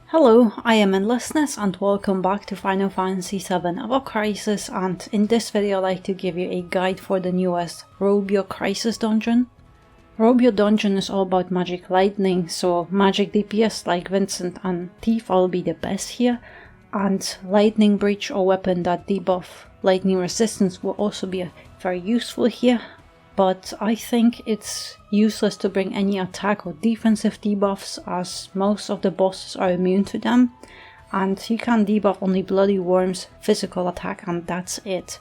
Hello, I am Endlessness and welcome back to Final Fantasy VII Evo Crisis, and in this video I'd like to give you a guide for the newest Robio Crisis dungeon. Robio dungeon is all about magic lightning, so magic DPS like Vincent and Thief will be the best here, and lightning breach or weapon that debuff lightning resistance will also be very useful here. But I think it's useless to bring any attack or defensive debuffs, as most of the bosses are immune to them, and you can debuff only Bloody Worm's physical attack and that's it.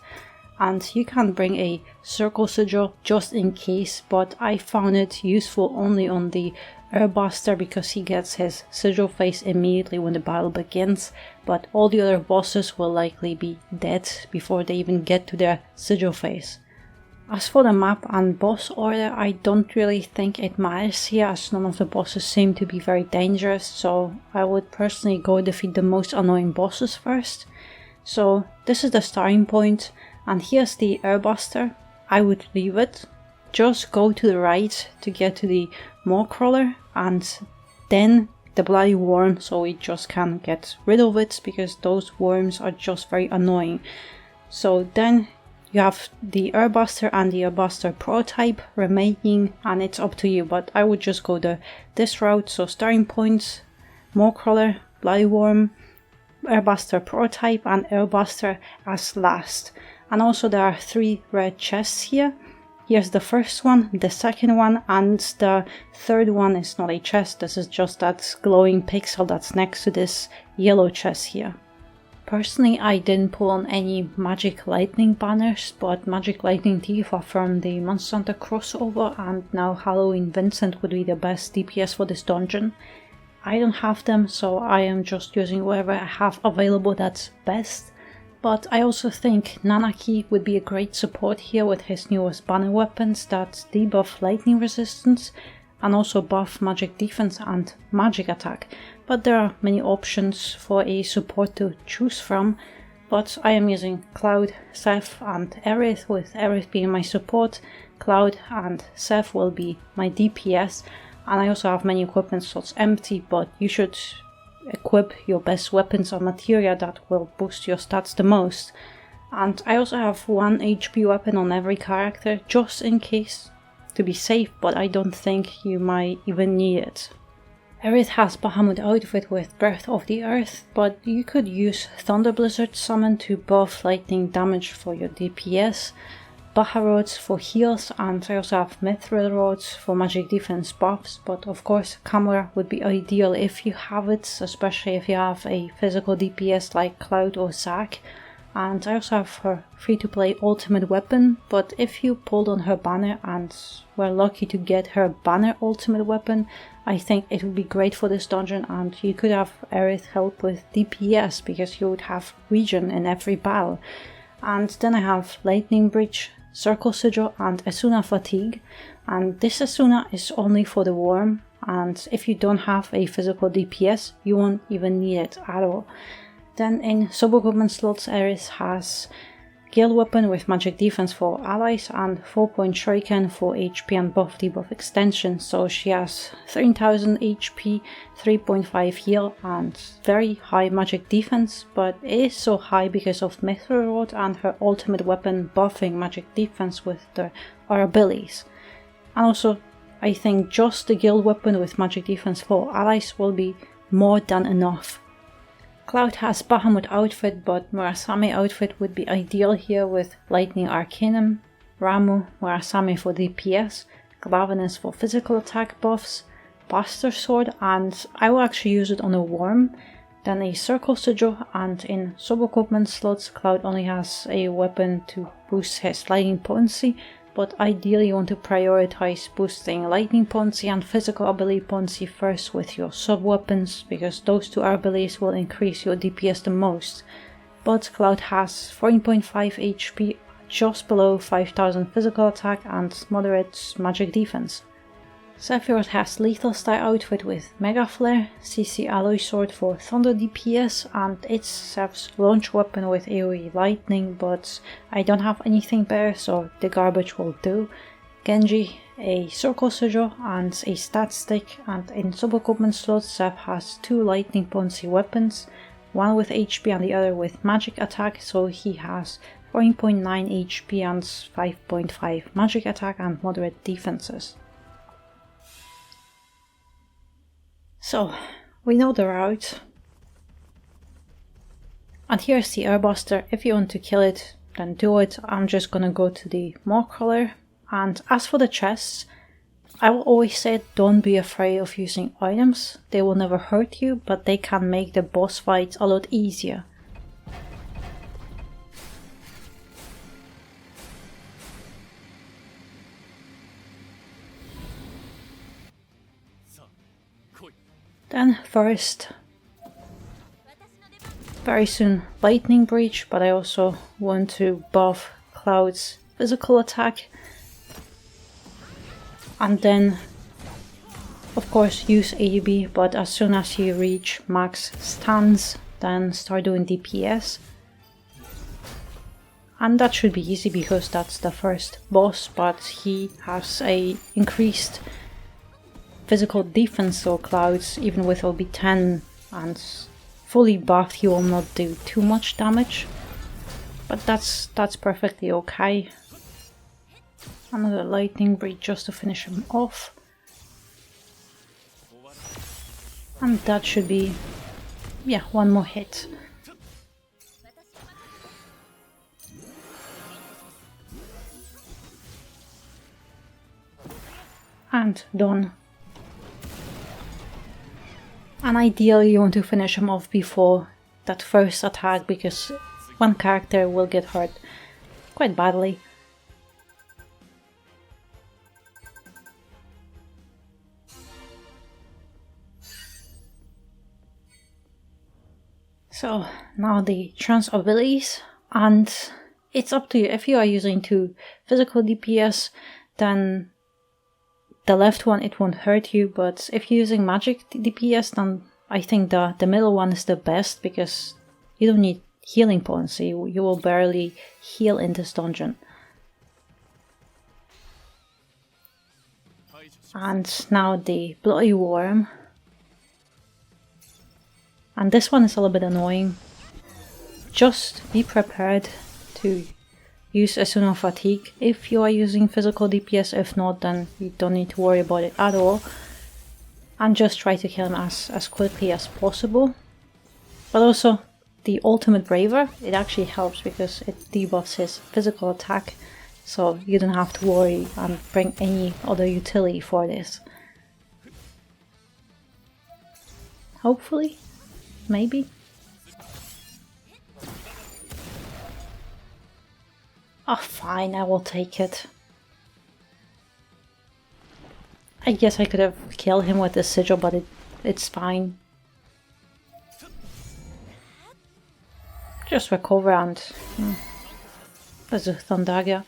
And you can bring a circle sigil just in case, but I found it useful only on the Airbuster because he gets his sigil phase immediately when the battle begins, but all the other bosses will likely be dead before they even get to their sigil phase. As for the map and boss order, I don't really think it matters here, as none of the bosses seem to be very dangerous, so I would personally go defeat the most annoying bosses first. So this is the starting point, and here's the Airbuster. I would leave it. Just go to the right to get to the Maw Crawler, and then the Bloody Worm, so we just can get rid of it, because those worms are just very annoying. So then you have the Airbuster and the Airbuster Prototype remaining, and it's up to you, but I would just go this route. So starting points, Maw Crawler, Bloody Worm, Airbuster Prototype and Airbuster as last. And also there are 3 red chests here. Here's the first one, the second one, and the third one is not a chest, this is just that glowing pixel that's next to this yellow chest here. Personally, I didn't pull on any Magic Lightning banners, but Magic Lightning Thief are from the Monster Hunter crossover, and now Halloween Vincent would be the best DPS for this dungeon. I don't have them, so I am just using whatever I have available that's best. But I also think Nanaki would be a great support here with his newest banner weapons that debuff lightning resistance and also buff magic defense and magic attack. But there are many options for a support to choose from, but I am using Cloud, Seth and Aerith, with Aerith being my support, Cloud and Seth will be my DPS, and I also have many equipment slots empty, but you should equip your best weapons or materia that will boost your stats the most. And I also have 1 HP weapon on every character, just in case, to be safe, but I don't think you might even need it. Aerith has Bahamut outfit with Breath of the Earth, but you could use Thunder Blizzard summon to buff lightning damage for your DPS, Baha Rods for heals, and I also have Mithril Rods for magic defense buffs, but of course Camera would be ideal if you have it, especially if you have a physical DPS like Cloud or Zack. And I also have her free-to-play ultimate weapon, but if you pulled on her banner and were lucky to get her banner ultimate weapon, I think it would be great for this dungeon, and you could have Aerith help with DPS because you would have regen in every battle. And then I have Lightning Breach, Circle Sigil and Asuna Fatigue, and this Asuna is only for the worm, and if you don't have a physical DPS you won't even need it at all. Then in sub-equipment slots, Aerith has Gale Weapon with magic defense for allies and 4-point Shuriken for HP and buff debuff extension, so she has 3000 HP, 3.5 heal and very high magic defense, but it is so high because of Mithril Rod and her ultimate weapon buffing magic defense with her abilities. And also I think just the Gale Weapon with magic defense for allies will be more than enough. Cloud has Bahamut outfit, but Murasame outfit would be ideal here with Lightning Arcanum, Ramu, Murasame for DPS, Glavenus for physical attack buffs, Buster Sword, and I will actually use it on a worm, then a Circle Sigil, and in sub-equipment slots Cloud only has a weapon to boost his lightning potency, but ideally you want to prioritize boosting lightning potency and physical ability potency first with your sub-weapons, because those 2 abilities will increase your DPS the most. But Cloud has 14.5 HP, just below 5000 physical attack and moderate magic defense. Sephiroth has Lethal Style outfit with Mega Flare, CC Alloy Sword for Thunder DPS, and it's Seph's launch weapon with AoE Lightning, but I don't have anything better, so the garbage will do. Genji a circle sigil and a stat stick, and in sub-equipment slots Zeph has 2 lightning potency weapons, one with HP and the other with magic attack, so he has 14.9 HP and 5.5 magic attack and moderate defenses. So, we know the route. And here's the Airbuster. If you want to kill it, then do it. I'm just gonna go to the Maw Crawler. And as for the chests, I will always say don't be afraid of using items. They will never hurt you, but they can make the boss fights a lot easier. Then first, very soon Lightning Breach, but I also want to buff Cloud's physical attack. And then, of course, use ADB, but as soon as you reach max stans, then start doing DPS. And that should be easy because that's the first boss, but he has a increased physical defense, so Clouds, even with LB10 and fully buffed, he will not do too much damage. But that's perfectly okay. Another Lightning Breach just to finish him off. And that should be, yeah, one more hit. And done. And ideally you want to finish him off before that first attack, because one character will get hurt quite badly. So now the trans abilities, and it's up to you. If you are using 2 physical DPS, then the left one, it won't hurt you, but if you're using magic DPS, then I think the middle one is the best, because you don't need healing potency. You will barely heal in this dungeon. And now the Bloody Worm. And this one is a little bit annoying. Just be prepared to use Asuna Fatigue if you are using physical DPS. If not, then you don't need to worry about it at all. And just try to kill him as quickly as possible. But also, the Ultimate Braver, it actually helps because it debuffs his physical attack. So you don't have to worry and bring any other utility for this. Hopefully. Maybe. Oh, fine, I will take it. I guess I could have killed him with the sigil, but it's fine. Just recover and... There's a Thundaga.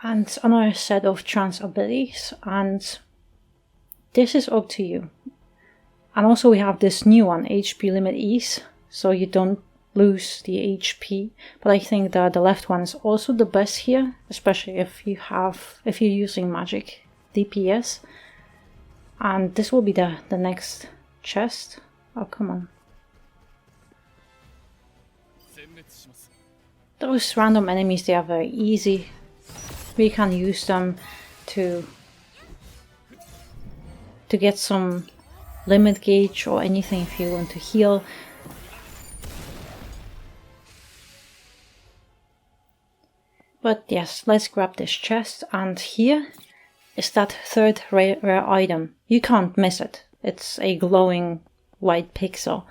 And another set of trans abilities, and this is up to you. And also we have this new one, HP limit ease, so you don't lose the HP. But I think that the left one is also the best here, especially if you're using magic DPS. And this will be the next chest. Oh, come on. Those random enemies, they are very easy. We can use them to get some limit gauge or anything if you want to heal. But yes, let's grab this chest, and here is that third rare item. You can't miss it. It's a glowing white pixel.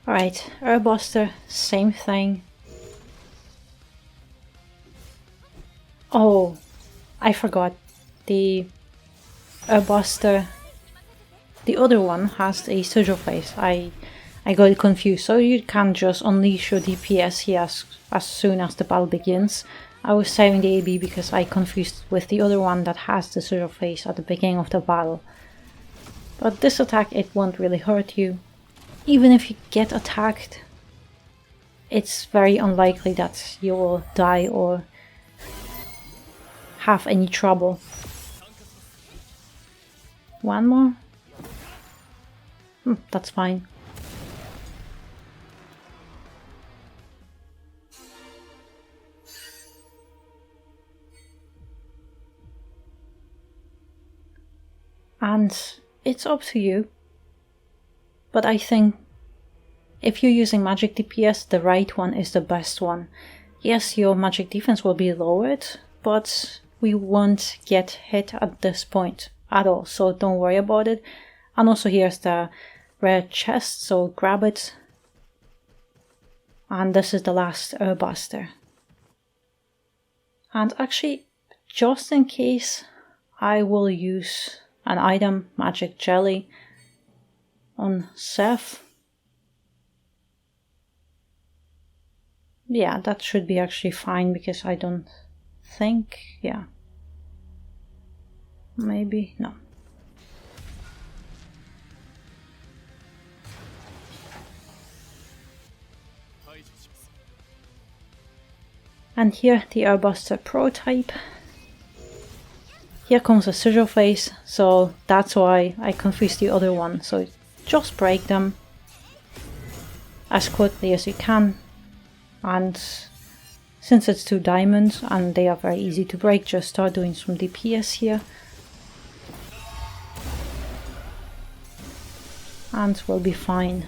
Alright, Airbuster, same thing. Oh, I forgot. The Airbuster, the other one has a sigil face. I I got confused. So you can't just unleash your DPS here as soon as the battle begins. I was saving the AB because I confused with the other one that has the scissor phase at the beginning of the battle. But this attack, it won't really hurt you. Even if you get attacked, it's very unlikely that you will die or have any trouble. One more? That's fine. And it's up to you. But I think if you're using magic DPS, the right one is the best one. Yes, your magic defense will be lowered, but we won't get hit at this point at all, so don't worry about it. And also here's the rare chest, so grab it. And this is the last Airbuster. And actually, just in case, I will use an item, Magic Jelly, on Seth. Yeah, that should be actually fine because I don't think, yeah. Maybe, no. And here the Airbuster Prototype. Here comes a scissor phase, so that's why I confused the other one. So just break them as quickly as you can. And since it's 2 diamonds and they are very easy to break, just start doing some DPS here. And we'll be fine.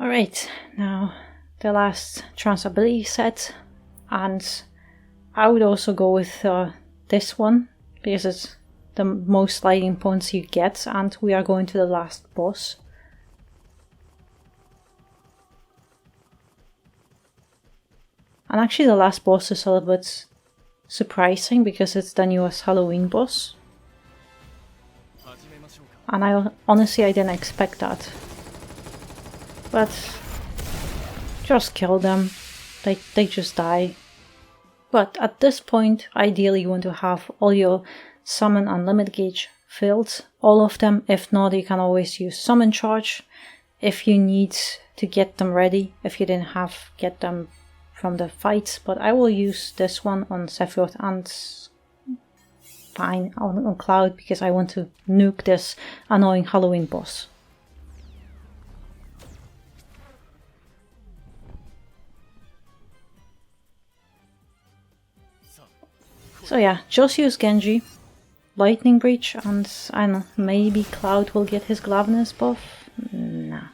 Alright, now the last trans ability set, and I would also go with this one because it's the most sliding points you get, and we are going to the last boss. And actually the last boss is a little bit surprising because it's the newest Halloween boss. And honestly I didn't expect that. But just kill them, they just die. But at this point, ideally you want to have all your summon and limit gauge filled, all of them. If not, you can always use summon charge if you need to get them ready, if you didn't get them from the fights. But I will use this one on Sephiroth and fine on Cloud because I want to nuke this annoying Halloween boss. So yeah, just use Genji, Lightning Breach, and I don't know, maybe Cloud will get his Glaveness buff? Nah.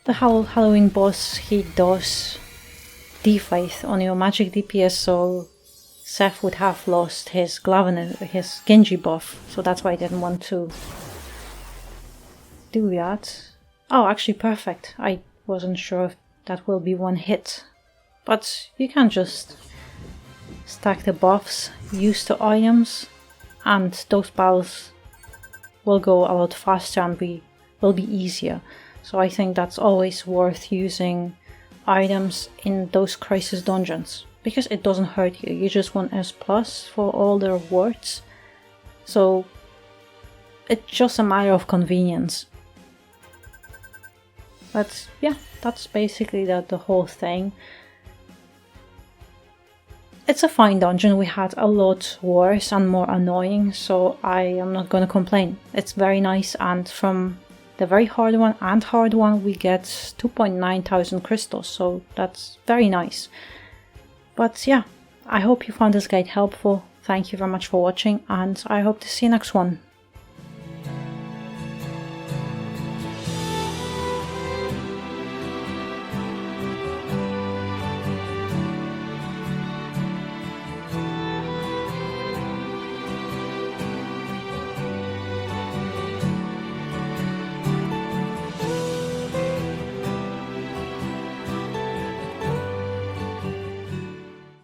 The Halloween boss, he does defaith on your magic DPS, so Seth would have lost his Glaveness, his Genji buff, so that's why I didn't want to do that. Oh, actually perfect. I wasn't sure if that will be one hit, but you can just stack the buffs, use the items, and those battles will go a lot faster and will be easier. So I think that's always worth using items in those crisis dungeons because it doesn't hurt you. You just want S+ for all the rewards. So it's just a matter of convenience. But yeah, that's basically the whole thing. It's a fine dungeon, we had a lot worse and more annoying, so I am not gonna complain. It's very nice, and from the very hard one and hard one we get 2,900 crystals, so that's very nice. But yeah, I hope you found this guide helpful. Thank you very much for watching, and I hope to see you next one.